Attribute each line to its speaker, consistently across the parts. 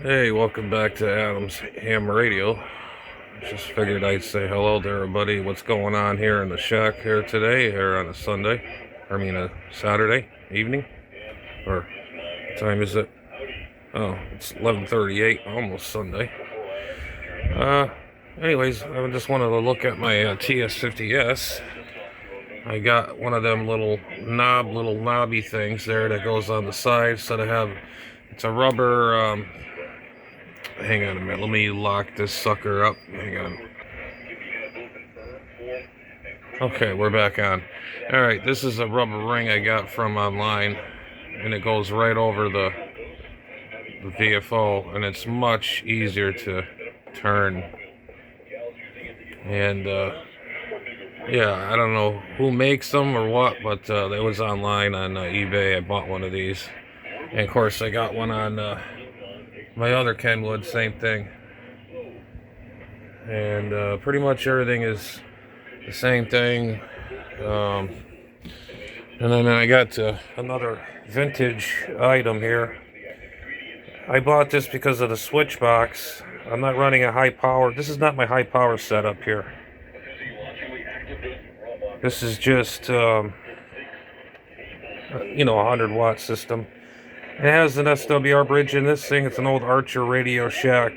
Speaker 1: Hey, welcome back to Adam's Ham Radio. Just figured I'd say hello to everybody. What's going on here in the shack here today, here on a Sunday? A Saturday evening? Or what time is it? Oh, it's 11:38, almost Sunday. Uh, Anyways, I just wanted to look at my TS50S. I got one of them little knobby things there that goes on the side. So it's a rubber. Hang on a minute. Let me lock this sucker up. Hang on. Okay, we're back on. Alright, this is a rubber ring I got from online, and it goes right over the VFO, and it's much easier to turn. And yeah, I don't know who makes them or what, but it was online on eBay. I bought one of these, and of course I got one on my other Kenwood, same thing. And pretty much everything is the same thing. And then I got another vintage item here. I bought this because of the switch box. I'm not running a high power. This is not my high power setup here. This is just, 100-watt system. It has an SWR bridge in this thing. It's an old Archer Radio Shack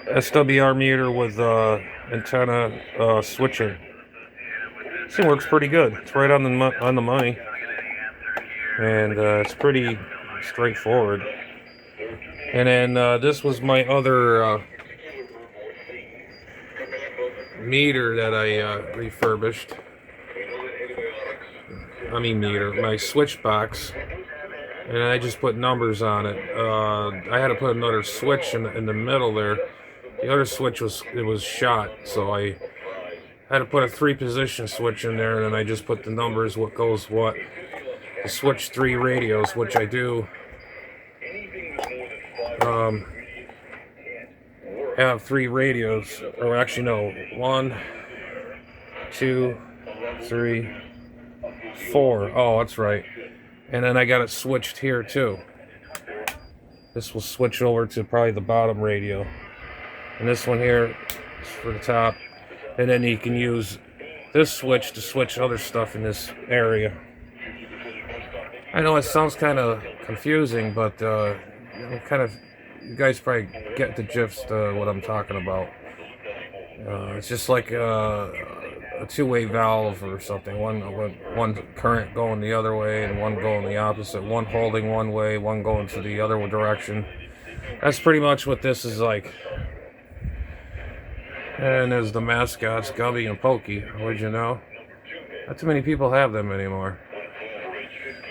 Speaker 1: SWR meter with antenna switching. This thing works pretty good. It's right on the money, and it's pretty straightforward. And then this was my other meter that I refurbished. My switch box, and I just put numbers on it. I had to put another switch in the middle there. The other switch was shot, so I had to put a 3-position switch in there, and then I just put the numbers, what goes what. To switch 3 radios, which I do. Have 3 radios, or actually no, 1, 2, 3, 4. Oh, that's right. And then I got it switched here too. This will switch over to probably the bottom radio, and this one here is for the top. And then you can use this switch to switch other stuff in this area. I know it sounds kind of confusing, but you guys probably get the gist of what I'm talking about. It's just like a 2-way valve or something. One current going the other way and one going the opposite. One holding one way, one going to the other direction. That's pretty much what this is like. And there's the mascots, Gubby and Pokey. Would you know? Not too many people have them anymore.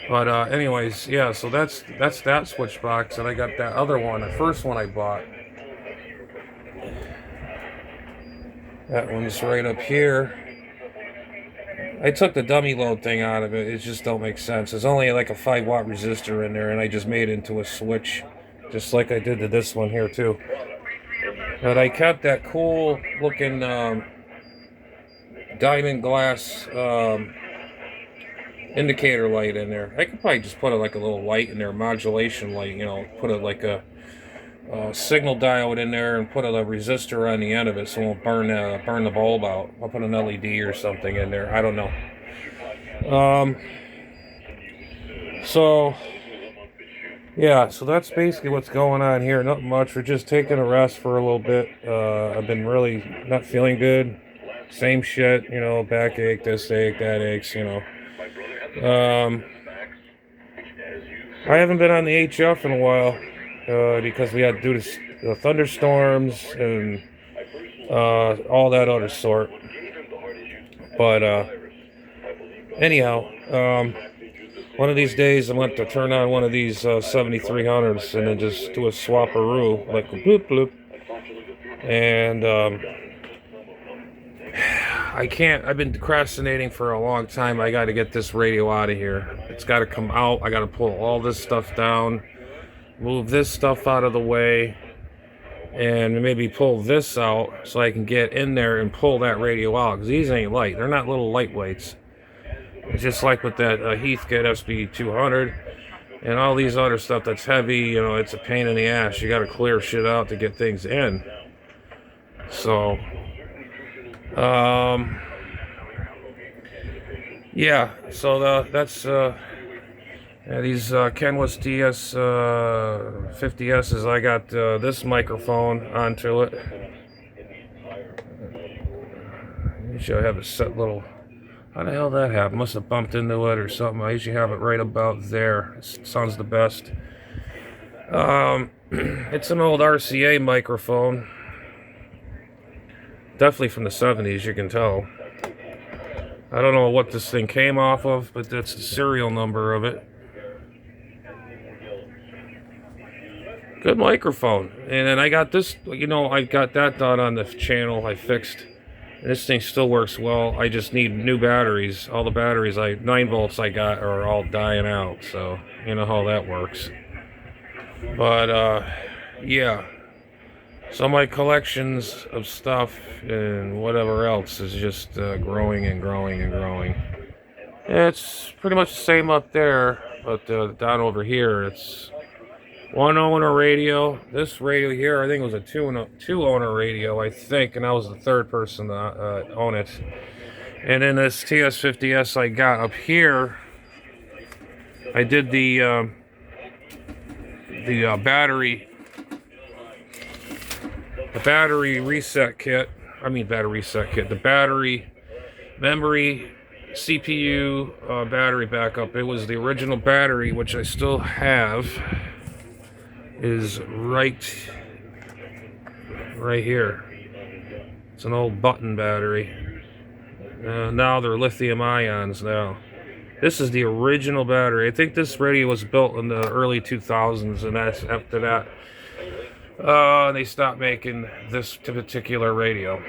Speaker 1: But anyways, yeah, so that's that switch box, and I got that other one, the first one I bought. That one's right up here. I took the dummy load thing out of it. It just don't make sense. There's only like a 5-watt resistor in there, and I just made it into a switch, just like I did to this one here too. But I kept that cool looking diamond glass indicator light in there. I could probably just put like a little light in there, modulation light, put like a signal diode in there and put a resistor on the end of it so it won't burn the bulb out. I'll put an LED or something in there. I don't know. So yeah, so that's basically what's going on here. Not much. We're just taking a rest for a little bit. I've been really not feeling good. Same shit, backache, this ache, that aches, I haven't been on the HF in a while because we had to do the thunderstorms and all that other sort. But anyhow, one of these days I'm going to turn on one of these 7300s and then just do a swap-a-roo, like a bloop bloop. And I've been procrastinating for a long time. I got to get this radio out of here. It's got to come out. I got to pull all this stuff down, move this stuff out of the way, and maybe pull this out so I can get in there and pull that radio out, because these ain't light. They're not little lightweights. It's just like with that Heathkit SB200. And all these other stuff that's heavy, you know, it's a pain in the ass. You got to clear shit out to get things in. So, yeah. So that's these Kenwood TS 50Ss. I got this microphone onto it. Usually I have a set little. How the hell that happened? Must have bumped into it or something. I usually have it right about there. It sounds the best. It's an old RCA microphone. Definitely from the 70s, you can tell. I don't know what this thing came off of, but that's the serial number of it. Good microphone. And then I got this, you know, I got that done on the channel. I fixed. This thing still works well. I just need new batteries. All the batteries, 9 volts I got are all dying out. So, you know how that works. But, yeah. So my collections of stuff and whatever else is just growing and growing and growing. It's pretty much the same up there, but down over here, it's one owner radio. This radio here, I think it was a two owner radio, I think, and I was the third person to own it. And then this TS50S I got up here, I did the battery reset kit. The battery, memory, CPU, battery backup. It was the original battery, which I still have. Is right here. It's an old button battery. Now they're lithium ions now. This is the original battery. I think this radio was built in the early 2000s, and that's after that they stopped making this particular radio.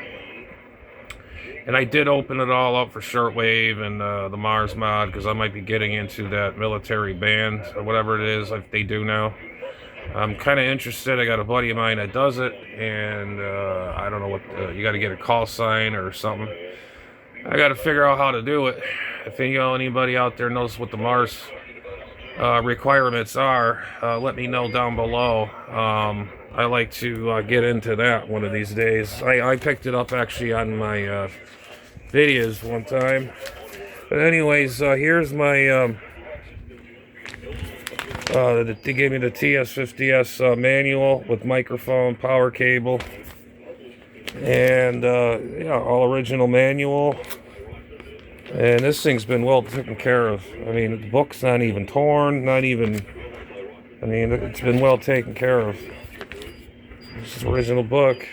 Speaker 1: And I did open it all up for shortwave and the Mars mod, because I might be getting into that military band or whatever it is like they do now. I'm kind of interested. I got a buddy of mine that does it, and I don't know what, you got to get a call sign or something. I got to figure out how to do it. If anybody out there knows what the Mars requirements are, let me know down below. I like to get into that one of these days. I picked it up actually on my videos one time. But anyways, here's my... they gave me the TS50S manual with microphone, power cable, and yeah, all original manual. And this thing's been well taken care of. I mean, the book's not even torn, it's been well taken care of. This is the original book.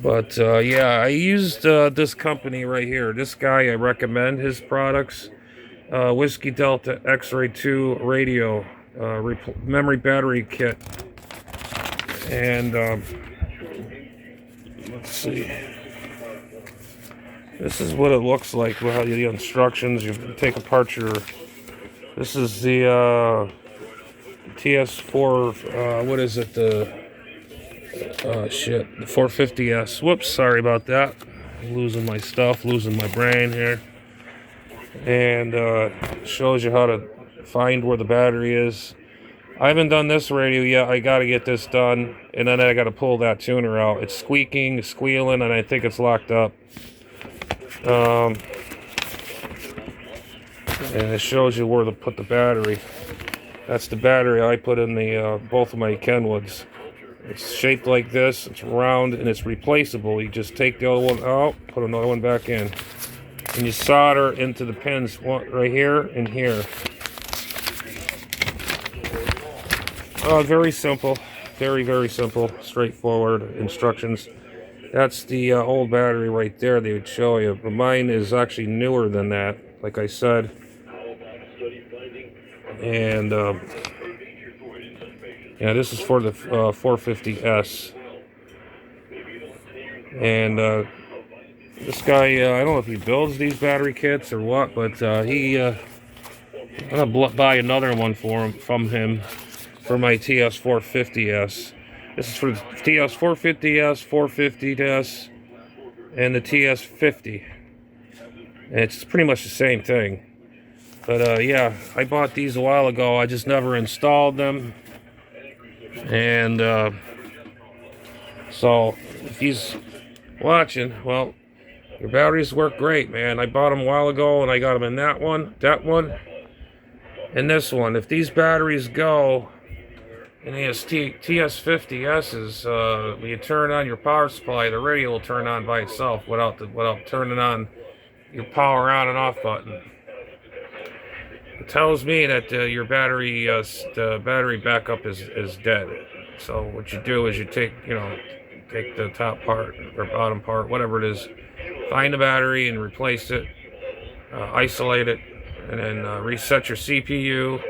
Speaker 1: But yeah, I used this company right here. This guy, I recommend his products. Whiskey Delta X-Ray 2 radio memory battery kit, and let's see, this is what it looks like. How the instructions, you take apart your, this is the TS4 what is it, the 450S. Whoops, sorry about that. I'm losing my stuff, losing my brain here. And shows you how to find where the battery is. I haven't done this radio yet. I got to get this done, and then I got to pull that tuner out. It's squeaking, squealing, and I think it's locked up. And it shows you where to put the battery. That's the battery I put in the both of my Kenwoods. It's shaped like this. It's round and it's replaceable. You just take the other one out, put another one back in. And you solder into the pins right here and here. Very simple. Very, very simple. Straightforward instructions. That's the old battery right there they would show you. But mine is actually newer than that, like I said. And yeah, this is for the 450S. And this guy, I don't know if he builds these battery kits or what, but I'm gonna buy another one from him for my TS450S. This is for the TS450S, 450S, and the TS50. And it's pretty much the same thing. But yeah, I bought these a while ago. I just never installed them. And so if he's watching, well, your batteries work great, man. I bought them a while ago, and I got them in that one, and this one. If these batteries go in these TS50Ss, when you turn on your power supply, the radio will turn on by itself without turning on your power on and off button. It tells me that your battery, the battery backup is dead. So what you do is you take the top part or bottom part, whatever it is, find the battery and replace it, isolate it, and then reset your CPU.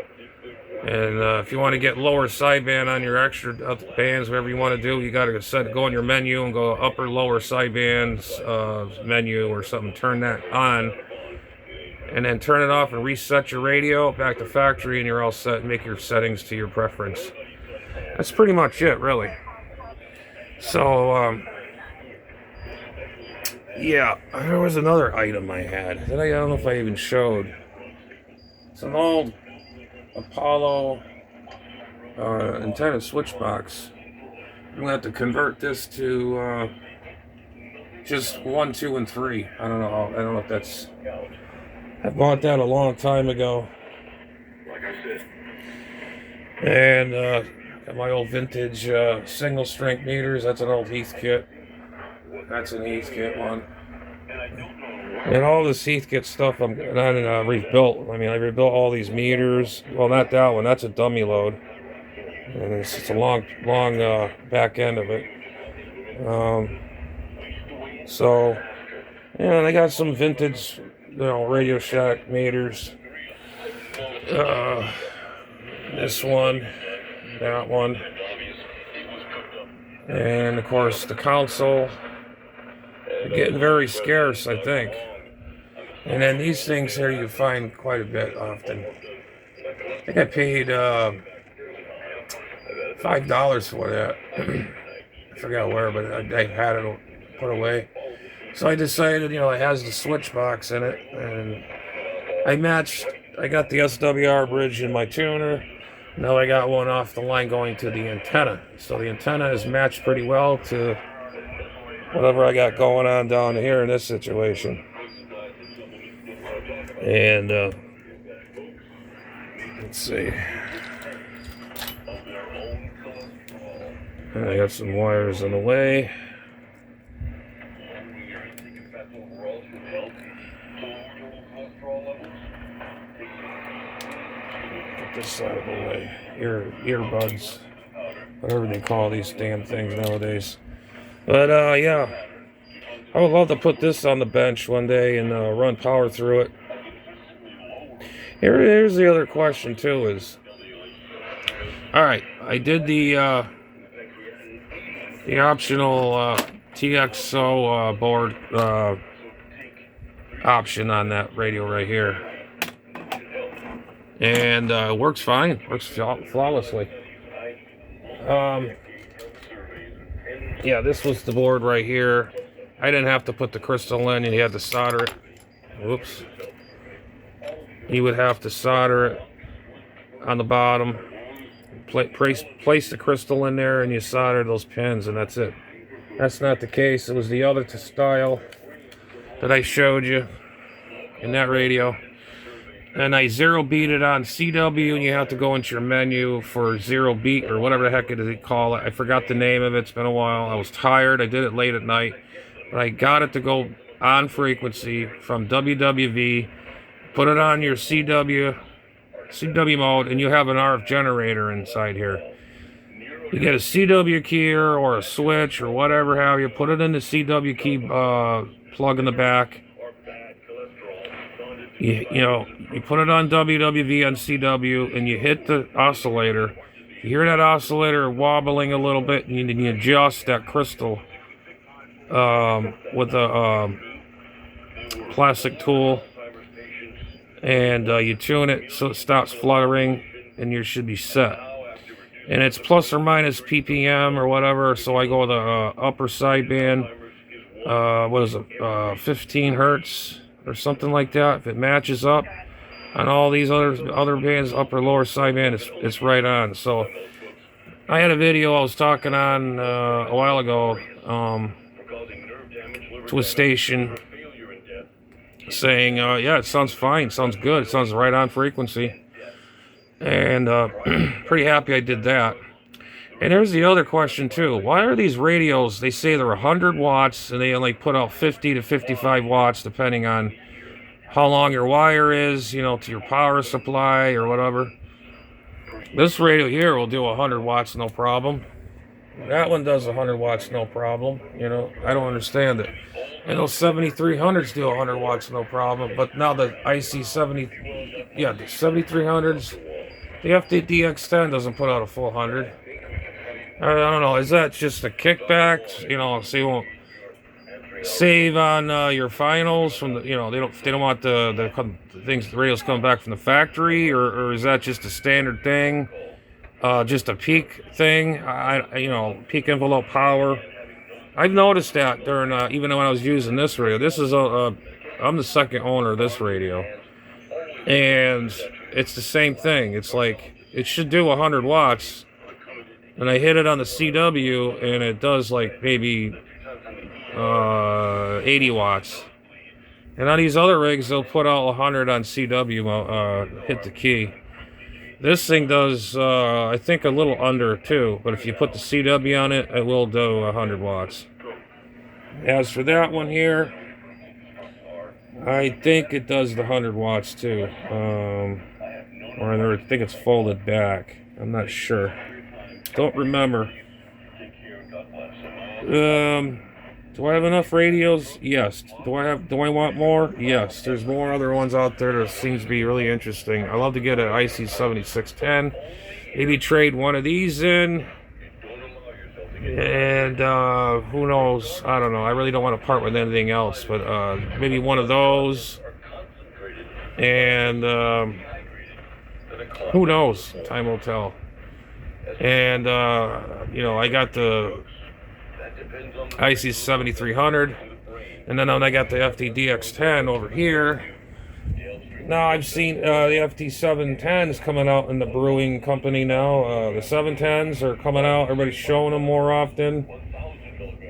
Speaker 1: And if you want to get lower sideband on your extra bands, whatever you want to do, you got to go in your menu and go upper lower sidebands menu or something, turn that on, and then turn it off and reset your radio back to factory, and you're all set. Make your settings to your preference. That's pretty much it, really. So yeah, there was another item I had that I don't know if I even showed. It's an old Apollo antenna switch box. I'm gonna have to convert this to just 1, 2, and 3. I don't know if that's. I bought that a long time ago, and got my old vintage single strength meters. That's an old Heathkit. That's an Heathkit one. And all this Heathkit stuff I'm rebuilt. I mean, I rebuilt all these meters. Well, not that one. That's a dummy load. And it's a long back end of it. So, yeah, and I got some vintage, Radio Shack meters. This one, that one. And, of course, the console. They're getting very scarce, I think. And then these things here you find quite a bit often. I think I paid $5 for that. I forgot where, but I had it put away. So I decided, it has the switch box in it, and I got the SWR bridge in my tuner. Now I got one off the line going to the antenna. So the antenna is matched pretty well to whatever I got going on down here in this situation. And let's see. I got some wires in the way. Get this side of the way. Earbuds. Whatever they call these damn things nowadays. But yeah. I would love to put this on the bench one day and run power through it. Here's the other question too is, all right, I did the optional TXO board option on that radio right here, and works fine, works flawlessly. Yeah, this was the board right here. I didn't have to put the crystal in, and you had to solder it. Whoops. You would have to solder it on the bottom, place the crystal in there, and you solder those pins, and that's it. That's not the case. It was the other style that I showed you in that radio. And I zero beat it on CW, and you have to go into your menu for zero beat, or whatever the heck they call it. I forgot the name of it. It's been a while. I was tired. I did it late at night. But I got it to go on frequency from WWV. Put it on your CW mode, and you have an RF generator inside here. You get a CW key or a switch or whatever have you. Put it in the CW key plug in the back. You put it on WWV on CW, and you hit the oscillator. You hear that oscillator wobbling a little bit, and you adjust that crystal with a plastic tool. And you tune it so it stops fluttering, and you should be set. And it's plus or minus ppm or whatever, so I go with the upper sideband, 15 hertz or something like that. If it matches up, On all these other bands, upper lower sideband, it's right on. So I had a video I was talking on a while ago to a station saying, yeah, it sounds fine, sounds good, it sounds right on frequency, and pretty happy I did that. And there's the other question too. Why are these radios? They say they're 100 watts, and they only put out 50 to 55 watts, depending on how long your wire is, you know, to your power supply or whatever. This radio here will do 100 watts, no problem. That one does 100 watts, no problem. You know, I don't understand it. And those 7300s do 100 watts, no problem. But now the IC70, yeah, the 7300s, the FTDX10 doesn't put out a full 100. I don't know. Is that just a kickback? You know, so you won't save on your finals from the, you know, they don't want the things, the radios coming back from the factory, or is that just a standard thing? Just a peak thing, you know, peak envelope power. I've noticed that during, even when I was using this radio. This is I'm the second owner of this radio, and it's the same thing. It's like it should do 100 watts, and I hit it on the CW, and it does like maybe 80 watts. And on these other rigs, they'll put out 100 on CW. Hit the key. This thing does, I think, a little under, too. But if you put the CW on it, it will do 100 watts. As for that one here, I think it does the 100 watts, too. Or I think it's folded back. I'm not sure. Don't remember. Do I have enough radios? Yes. Do I want more? Yes. There's more other ones out there that seems to be really interesting. I love to get an IC7610. Maybe trade one of these in. And who knows? I don't know. I really don't want to part with anything else, but maybe one of those. And who knows? Time will tell. And you know, I got the IC7300, and then I got the FTDX10 over here. Now I've seen the FT710s coming out in the brewing company now. The 710s are coming out. Everybody's showing them more often,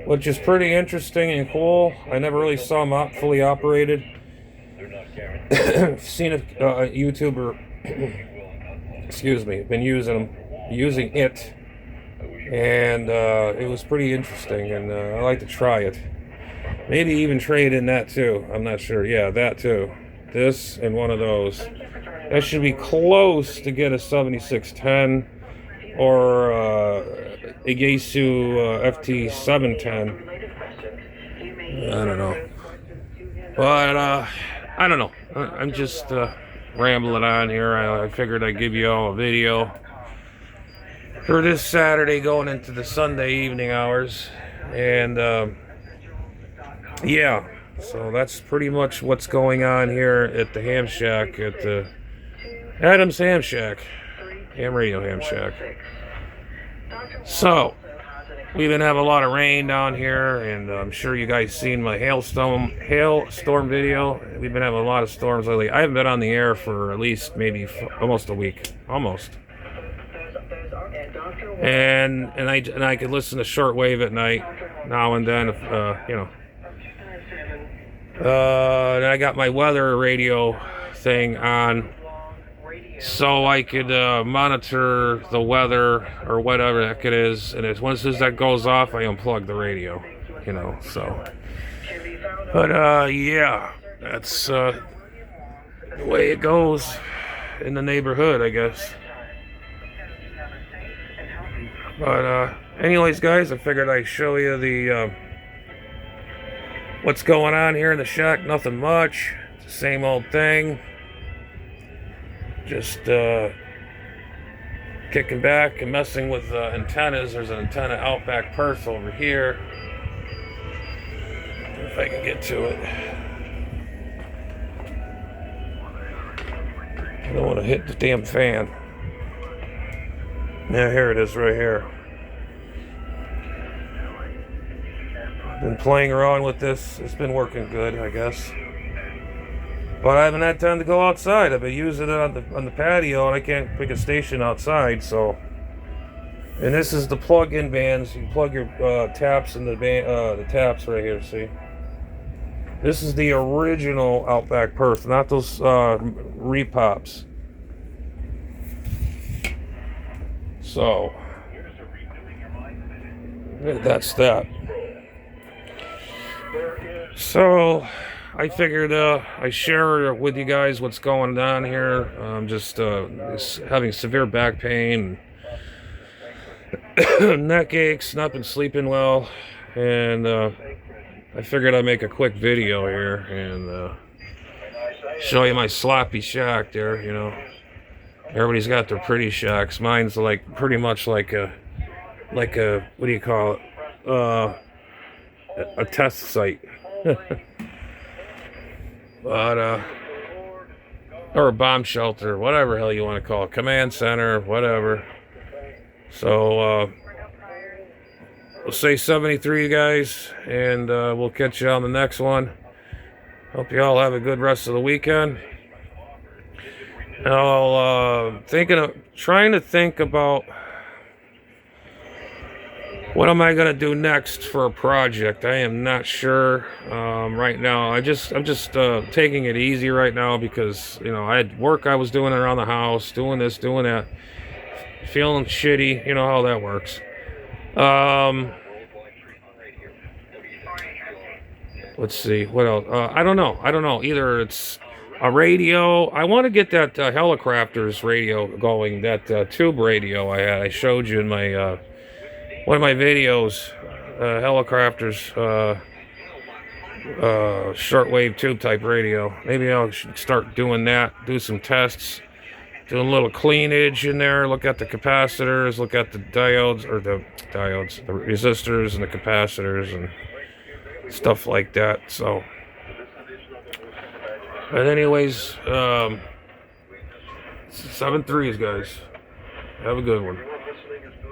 Speaker 1: which is pretty interesting and cool. I never really saw them fully operated. Seen a YouTuber, excuse me, been using it. And it was pretty interesting, and I like to try it. Maybe even trade in that too. I'm not sure. Yeah, that too. This and one of those. That should be close to get a 7610 or a Yaesu FT710. I don't know. But I don't know. I'm just rambling on here. I figured I'd give you all a video for this Saturday going into the Sunday evening hours. And yeah, so that's pretty much what's going on here at the Ham Shack, at the Adams Ham Shack, Ham Radio Ham Shack. So we've been having a lot of rain down here, and I'm sure you guys seen my hailstorm video. We've been having a lot of storms lately. I haven't been on the air for at least maybe almost a week, almost. And I could listen to shortwave at night now and then, if you know. And I got my weather radio thing on, so I could monitor the weather or whatever the heck it is. And once that goes off, I unplug the radio, you know. So, but yeah, that's the way it goes in the neighborhood, I guess. But anyways, guys, I figured I'd show you the what's going on here in the shack. Nothing much. It's the same old thing. Just kicking back and messing with antennas. There's an antenna Outback Perth over here. If I can get to it. I don't want to hit the damn fan. Yeah, here it is right here. Been playing around with this. It's been working good, I guess. But I haven't had time to go outside. I've been using it on the patio, and I can't pick a station outside. So, and this is the plug-in bands. You plug your taps in the taps right here. See, this is the original Outback Perth, not those repops. So that's that. So I figured I share with you guys what's going on here. I'm just having severe back pain, neck aches, not been sleeping well, and I figured I'd make a quick video here and show you my sloppy shack there. You know, everybody's got their pretty shacks. Mine's like pretty much like a what do you call it? A test site. But or a bomb shelter, whatever hell you want to call it, command center, whatever. So we'll say 73, guys, and we'll catch you on the next one. Hope you all have a good rest of the weekend. I'll trying to think about what am I gonna do next for a project. I am not sure right now. I'm just taking it easy right now because, you know, I had work I was doing around the house, doing this, doing that, feeling shitty. You know how that works. Let's see what else. I don't know. Either it's a radio. I want to get that Helicrafters radio going. That tube radio I showed you in my one of my videos. Helicrafters shortwave tube type radio. Maybe I should start doing that. Do some tests. Do a little cleanage in there. Look at the capacitors. Look at the diodes, the resistors, and the capacitors, and stuff like that. So, but anyways, 7-3s, guys. Have a good one.